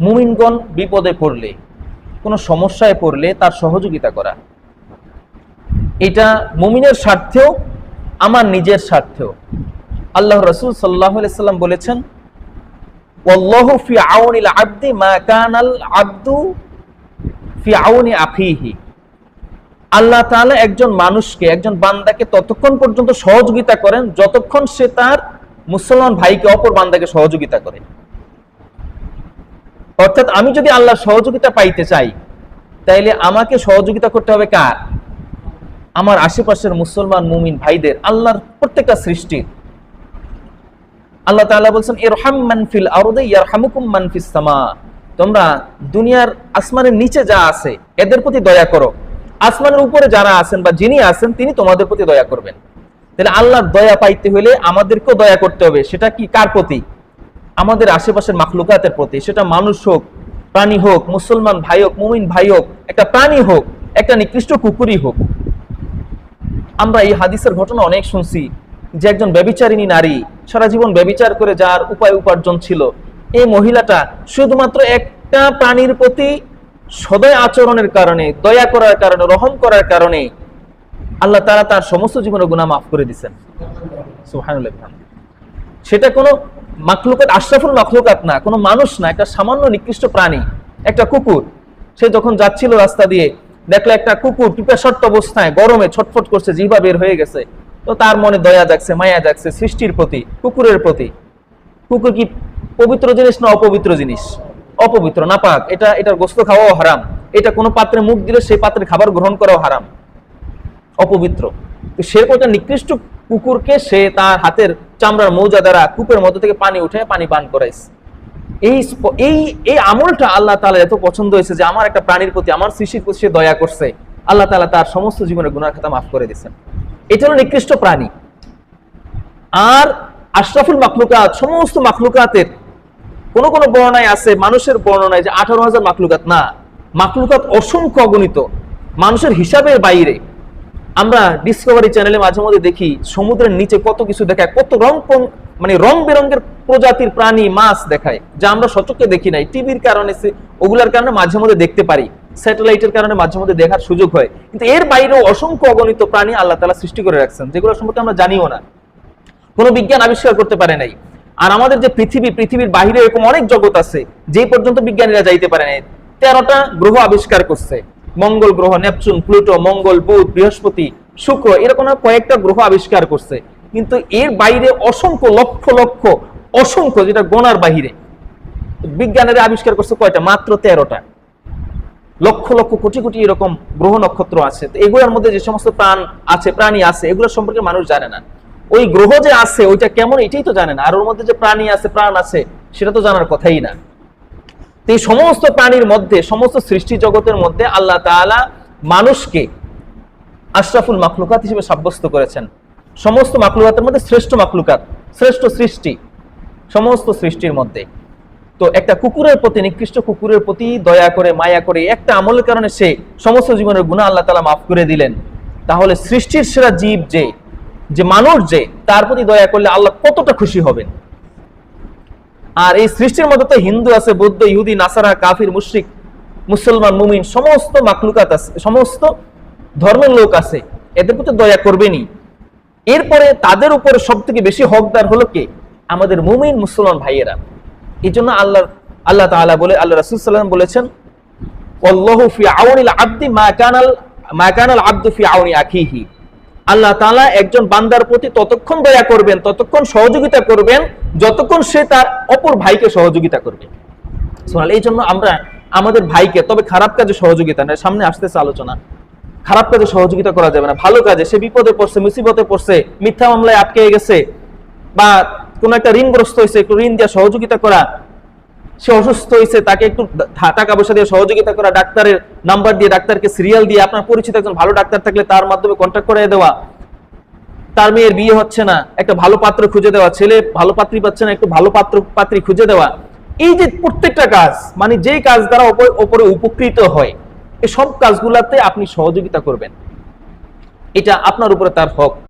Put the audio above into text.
মুমিনগণ বিপদে পড়লে, কোনো সমস্যায় পড়লে তার সহযোগিতা করা, এটা মুমিনের স্বার্থেও আমার নিজের স্বার্থেও। আল্লাহ রাসূল সাল্লাল্লাহু আলাইহি সাল্লাম বলেছেন, ওয়াল্লাহু ফি আউনিল আবদি মা কানাল আবদু ফি আউনি আখিহি। আল্লাহ তাআলা একজন মানুষকে, একজন বান্দাকে ততক্ষণ পর্যন্ত সহযোগিতা করেন যতক্ষণ সে তার মুসলমান ভাইকে, অপর বান্দাকে সহযোগিতা করে। অর্থাৎ আমি যদি আল্লাহর সহযোগিতা পাইতে চাই, তাইলে আমাকে সহযোগিতা করতে হবে কার? আমার আশেপাশের মুসলমান মুমিন ভাইদের, আল্লাহর প্রত্যেকটা সৃষ্টি। আল্লাহ তাআলা বলছেন, ইরহাম মান ফিল আরদি ইয়ারহামুকুম মান ফিস সামা। তোমরা দুনিয়ার আসমানের নিচে যা আছে এদের প্রতি দয়া করো, আসমানের উপরে যারা আছেন বা যিনি আছেন তিনি তোমাদের প্রতি দয়া করবেন। তাহলে আল্লাহর দয়া পাইতে হলে আমাদেরকেও দয়া করতে হবে। সেটা কি কার প্রতি? আমাদের আশেপাশের মাখলুকাতের প্রতি। সেটা মানুষ হোক, প্রাণী হোক, মুসলমান ভাই হোক, মুমিন ভাই হোক, একটা প্রাণী হোক, একটা নিকৃষ্ট কুকুরই হোক। আমরা এই হাদিসের ঘটনা অনেক শুনছি যে একজন ব্যভিচারিণী নারী, সারা জীবন ব্যভিচার করে যার উপায় উপার্জন ছিল, এই মহিলাটা শুধুমাত্র একটা প্রাণীর প্রতি সদয় আচরণের কারণে, দয়া করার কারণে, রহম করার কারণে আল্লাহ তাআলা তার সমস্ত জীবনের গুনাহ মাফ করে দিয়েছেন। সুবহানাল্লাহ। সেটা কোনো মাখলুকাত, আশরাফুল মাখলুকাত না, কোনো মানুষ না, একটা সামান্য নিকৃষ্ট প্রাণী, একটা কুকুর। সে যখন যাচ্ছিল রাস্তা দিয়ে, দেখলো একটা কুকুর পিপাসার্ত অবস্থায় গরমে ছটফট করছে, জিহ্বা বের হয়ে গেছে। তো তার মনে দয়া জাগছে, মায়া জাগছে সৃষ্টির প্রতি, কুকুরের প্রতি। কুকুর কি পবিত্র জিনিস না অপবিত্র জিনিস? অপবিত্র, নাপাক। এটার গোশত খাওয়াও হারাম। এটা কোনো পাত্রে মুখ দিলে সেই পাত্রে খাবার গ্রহণ করাও হারাম, অপবিত্র। তো সে একটা নিকৃষ্ট কুকুরকে সে তার হাতের চামড়ার মৌজা দ্বারা কূপের মধ্যে থেকে পানি উঠে পানি পান করাইছে। এই আমলটা আল্লাহ তাআলা এত পছন্দ হয়েছে যে আমার একটা প্রাণীর প্রতি, আমার সৃষ্টির প্রতি সে দয়া করছে। আল্লাহ তাআলা তার সমস্ত জীবনের গুনাহ খাতা মাফ করে দিয়েছেন। এটা হলো নিকৃষ্ট প্রাণী। আর আশরাফুল মাখলুকাত, সমস্ত মাখলুকাতের কোন কোন বর্ণনায় আছে, মানুষের বর্ণনায় যে 18,000 মাখলুকাত না, মাখলুকাত অসংখ্য অগণিত, মানুষের হিসাবের বাইরে। আমরা ডিসকভারি চ্যানেলে মাঝে মধ্যে দেখি সমুদ্রের নিচে কত কিছু দেখায়, কত রং বেরঙের প্রজাতির প্রাণী, মাছ দেখায়, যা আমরা সচক্ষে দেখি নাই। টিভির কারণে, ওগুলার কারণে মাঝে মধ্যে দেখতে পারি, স্যাটেলাইটের কারণে মাঝে মধ্যে দেখার সুযোগ হয়। কিন্তু এর বাইরেও অসংখ্য অগণিত প্রাণী আল্লাহ তাআলা সৃষ্টি করে রাখছেন, যেগুলো সম্পর্কে আমরা জানিও না, কোনো বিজ্ঞান আবিষ্কার করতে পারে নাই। আর আমাদের যে পৃথিবীর বাইরে এরকম অনেক জগৎ আছে যে পর্যন্ত বিজ্ঞানীরা যাইতে পারে নাই। 13টা গ্রহ আবিষ্কার করছে, মঙ্গল গ্রহ, নেপচুন, প্লুটো, মঙ্গল, বুধ, বৃহস্পতি, শুক্র, এরকম কয়েকটা গ্রহ আবিষ্কার করছে। কিন্তু এর বাইরে অসংখ্য, লক্ষ লক্ষ, অসংখ্য, যেটা গোনার বাহিরে বিজ্ঞানীরা আবিষ্কার করছে কয়টা? মাত্র 13টা। লক্ষ লক্ষ, কোটি কোটি এরকম গ্রহ নক্ষত্র আছে। তো এগুলোর মধ্যে যে সমস্ত প্রাণী আছে, এগুলো সম্পর্কে মানুষ জানে না। ওই গ্রহ যে আছে ওইটা কেমন এটাই তো জানে না। আর ওর মধ্যে যে প্রাণী আছে, প্রাণ আছে, সেটা তো জানার কথাই না। এই সমস্ত প্রাণীর মধ্যে, সমস্ত সৃষ্টি জগতের মধ্যে আল্লাহ তাআলা মানুষকে আশরাফুল মাখলুকাত হিসেবে সাব্যস্ত করেছেন। সমস্ত মাখলুকাতের মধ্যে শ্রেষ্ঠ মাখলুকাত, শ্রেষ্ঠ সৃষ্টি সমস্ত সৃষ্টির মধ্যে। তো একটা কুকুরের প্রতি, নিকৃষ্ট কুকুরের প্রতি দয়া করে, মায়া করে, একটা আমলের কারণে সে সমস্ত জীবনের গুনাহ আল্লাহ তাআলা মাফ করে দিলেন। তাহলে সৃষ্টির সেরা জীব যে মানুষ, যে তার প্রতি দয়া করলে আল্লাহ কতটা খুশি হবেন। আর এই সৃষ্টির মধ্যে তো হিন্দু আছে, বৌদ্ধ, ইহুদি, নাসারা, কাফির, মুশরিক, মুসলমান, মুমিন, সমস্ত মাখলুকাত আছে, সমস্ত ধর্মের লোক আছে, এদের প্রতি দয়া করবেনই। এরপরে তাদের উপরে সব থেকে বেশি হকদার হলো কে? আমাদের মুমিন মুসলমান ভাইয়েরা। এই জন্য আল্লাহ তাআলা বলে, আল্লাহ রাসূল সাল্লাল্লাহু আলাইহি ওয়াসাল্লাম বলেছেন, ওয়াল্লাহু ফি আউনিল আবদি মা কানাল আবদু ফি আউনি আখিহি। আল্লাহ তাআলা একজন বান্দার প্রতি ততক্ষণ দয়া করবেন, ততক্ষণ সহযোগিতা করবেন, যতক্ষণ সে তার অপর ভাইকে সহযোগিতা করবে। সুবহানাল্লাহ। এই জন্য আমরা আমাদের ভাইকে, তবে খারাপ কাজে সহযোগিতা না, সামনে আসতেছে আলোচনা, খারাপ কাজে সহযোগিতা করা যাবে না। ভালো কাজে, সে বিপদে পড়ছে, মুসিবতে পড়ছে, মিথ্যা মামলায় আটকে গেছে, বা কোন একটা ঋণগ্রস্ত হয়েছে, একটু ঋণ দিয়ে সহযোগিতা করা, সে অসুস্থ হয়েছে, তাকে একটু টাকা পয়সা দিয়ে সহযোগিতা করা, ডাক্তারের নাম্বার দিয়ে, ডাক্তারকে সিরিয়াল দিয়ে, আপনার পরিচিত একজন ভালো ডাক্তার থাকলে তার মাধ্যমে কন্ট্যাক্ট করে দেওয়া, তার মেয়ের বিয়ে হচ্ছে না, একটা ভালো পাত্র খুঁজে দেওয়া, ছেলে ভালো পাত্রী পাচ্ছে না, একটু ভালো পাত্রী খুঁজে দেওয়া। এই যে প্রত্যেকটা কাজ, মানে যেই কাজ দ্বারা ওপরে উপকৃত হয়, এই সব কাজগুলাতে আপনি সহযোগিতা করবেন, এটা আপনার উপরে তার হক।